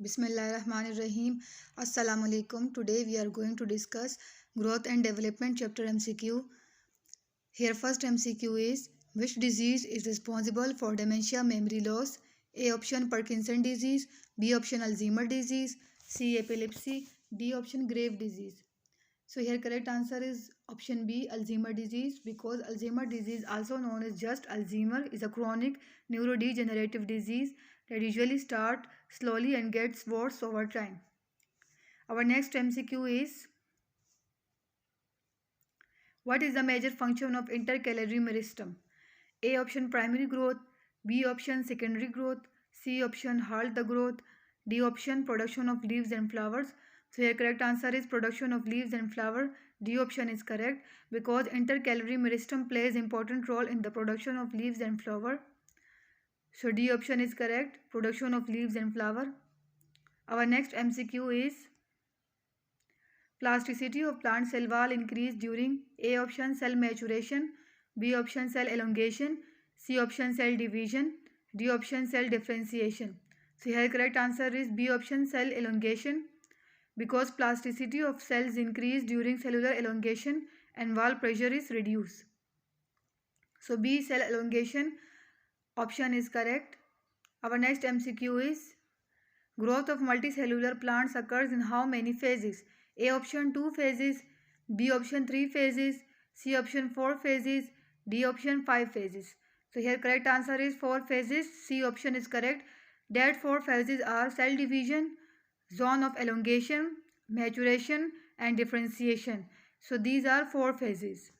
Bismillahirrahmanirrahim. Assalamu alaikum. Today we are going to discuss growth and development chapter MCQ. Here first MCQ is, which disease is responsible for dementia memory loss? A option Parkinson disease, B option Alzheimer disease, C epilepsy, D option Grave disease. So here correct answer is option B, Alzheimer disease, because Alzheimer disease, also known as just Alzheimer, is a chronic neurodegenerative disease that usually start slowly and gets worse over time. Our next MCQ is, what is the major function of intercalary meristem? A option primary growth, B option secondary growth, C option halt the growth, D option production of leaves and flowers. So here correct answer is production of leaves and flower. D option is correct because intercalary meristem plays important role in the production of leaves and flower. So D option is correct, production of leaves and flower. Our next MCQ is, plasticity of plant cell wall increase during A option cell maturation, B option cell elongation, C option cell division, D option cell differentiation. So here correct answer is B option cell elongation, because plasticity of cells increase during cellular elongation and wall pressure is reduced. So B cell elongation option is correct. Our next MCQ is, growth of multicellular plants occurs in how many phases? A option 2 phases, B option 3 phases, C option 4 phases, D option 5 phases. So here correct answer is 4 phases. C option is correct. That 4 phases are cell division, zone of elongation, maturation and differentiation. So these are 4 phases.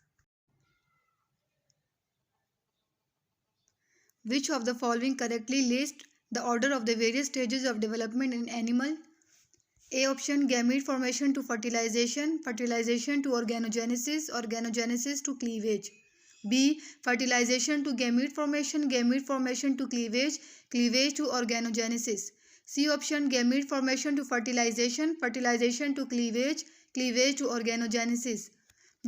Which of the following correctly lists the order of the various stages of development in animal? A option gamete formation to fertilization, fertilization to organogenesis, organogenesis to cleavage. B fertilization to gamete formation, gamete formation to cleavage, cleavage to organogenesis. C option gamete formation to fertilization, fertilization to cleavage, cleavage to organogenesis.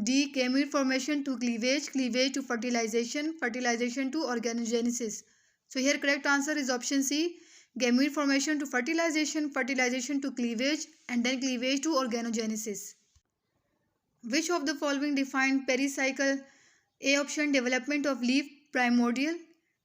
D gamete formation to cleavage, cleavage to fertilization, fertilization to organogenesis. So here correct answer is option C, gamete formation to fertilization, fertilization to cleavage and then cleavage to organogenesis. Which of the following define pericycle? A option development of leaf primordial,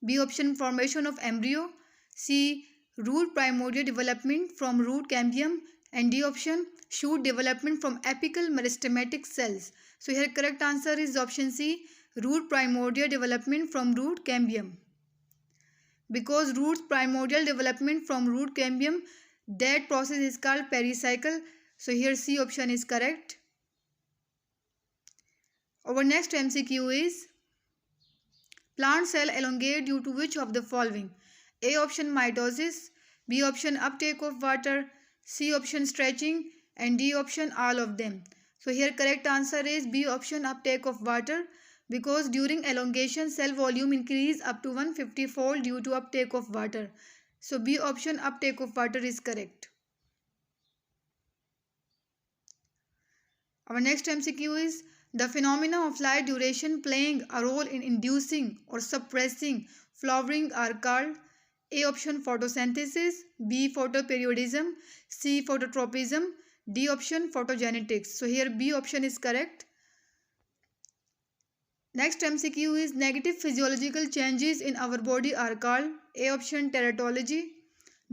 B option formation of embryo, C root primordial development from root cambium and D option shoot development from apical meristematic cells. So here correct answer is option C, root primordial development from root cambium. Because root primordial development from root cambium, that process is called pericycle. So here C option is correct. Our next MCQ is, plant cell elongate due to which of the following? A option mitosis, B option uptake of water, C option stretching and D option all of them. So here correct answer is B option uptake of water, because during elongation cell volume increase up to 150-fold due to uptake of water. So B option uptake of water is correct. Our next MCQ is, the phenomena of light duration playing a role in inducing or suppressing flowering are called? A option photosynthesis, B photoperiodism, C phototropism, D option photogenetics. So here B option is correct. Next MCQ is, negative physiological changes in our body are called? A option teratology,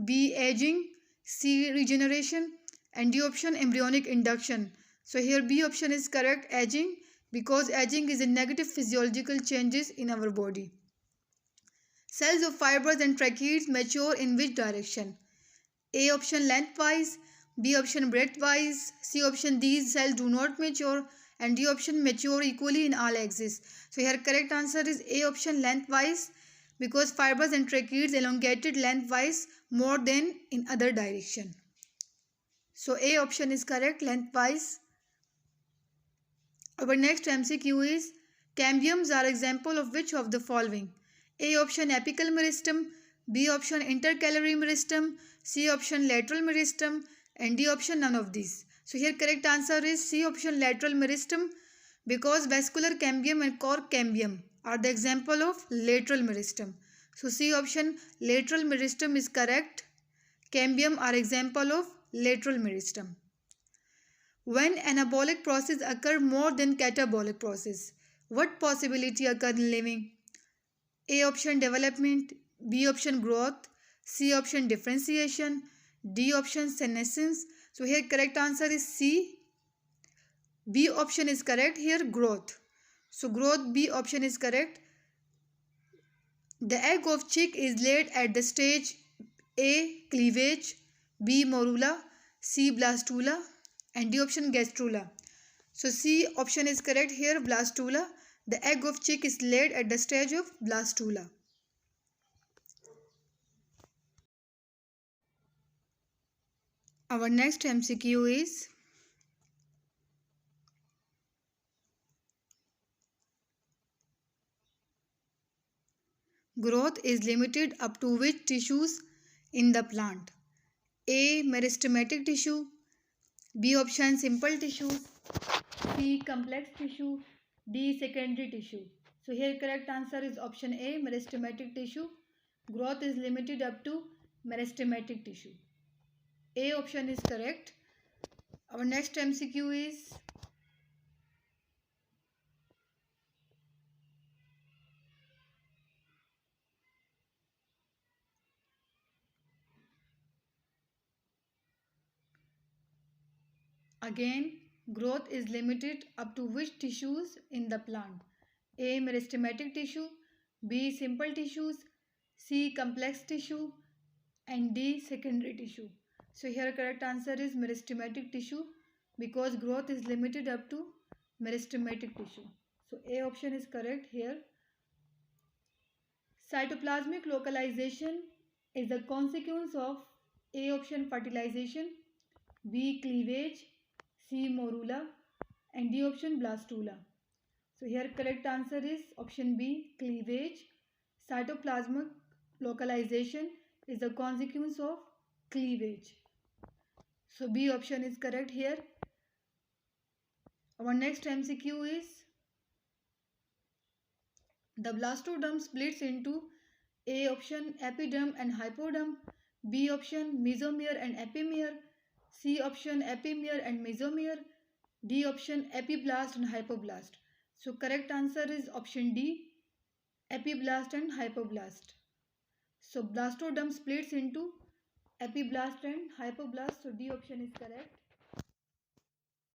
B aging, C regeneration and D option embryonic induction. So here B option is correct, aging, because aging is a negative physiological changes in our body. Cells of fibers and tracheids mature in which direction? A option lengthwise, B option breadthwise, C option these cells do not mature and D option mature equally in all axes. So here correct answer is A option lengthwise, because fibers and tracheids elongated lengthwise more than in other direction. So A option is correct, lengthwise. Our next MCQ is, cambiums are example of which of the following? A option apical meristem, B option intercalary meristem, C option lateral meristem and D option none of these. So here correct answer is C option lateral meristem, because vascular cambium and cork cambium are the example of lateral meristem. So C option lateral meristem is correct. cambium are example of lateral meristem. When anabolic process occur more than catabolic process, what possibility occur in living? A option development, B option growth, C option differentiation, D option senescence. So here correct answer is C. B option is correct here, growth. So growth, B option is correct. The egg of chick is laid at the stage A. Cleavage, B. Morula, C. Blastula, and D option gastrula. So C option is correct here, blastula. The egg of chick is laid at the stage of blastula. Our next MCQ is growth is limited up to which tissues in the plant? A. Meristematic tissue, B option simple tissues, C complex tissue, D secondary tissue. So here correct answer is option A, meristematic tissue. Growth is limited up to meristematic tissue. A option is correct. Our next MCQ is again, growth is limited up to which tissues in the plant? A. Meristematic tissue, B. Simple tissues, C. Complex tissue, and D. Secondary tissue. So here correct answer is meristematic tissue because growth is limited up to meristematic tissue. So A option is correct here. Cytoplasmic localization is the consequence of A option fertilization, B cleavage, C morula, and D option blastula. So here correct answer is option B cleavage. Cytoplasmic localization is the consequence of cleavage. So B option is correct here. Our next MCQ is the blastoderm splits into A option epiderm and hypoderm, B option mesomere and epimere, C option epimere and mesomere, D option epiblast and hypoblast. So correct answer is option D, epiblast and hypoblast. So blastoderm splits into epiblast and hypoblast. So D option is correct.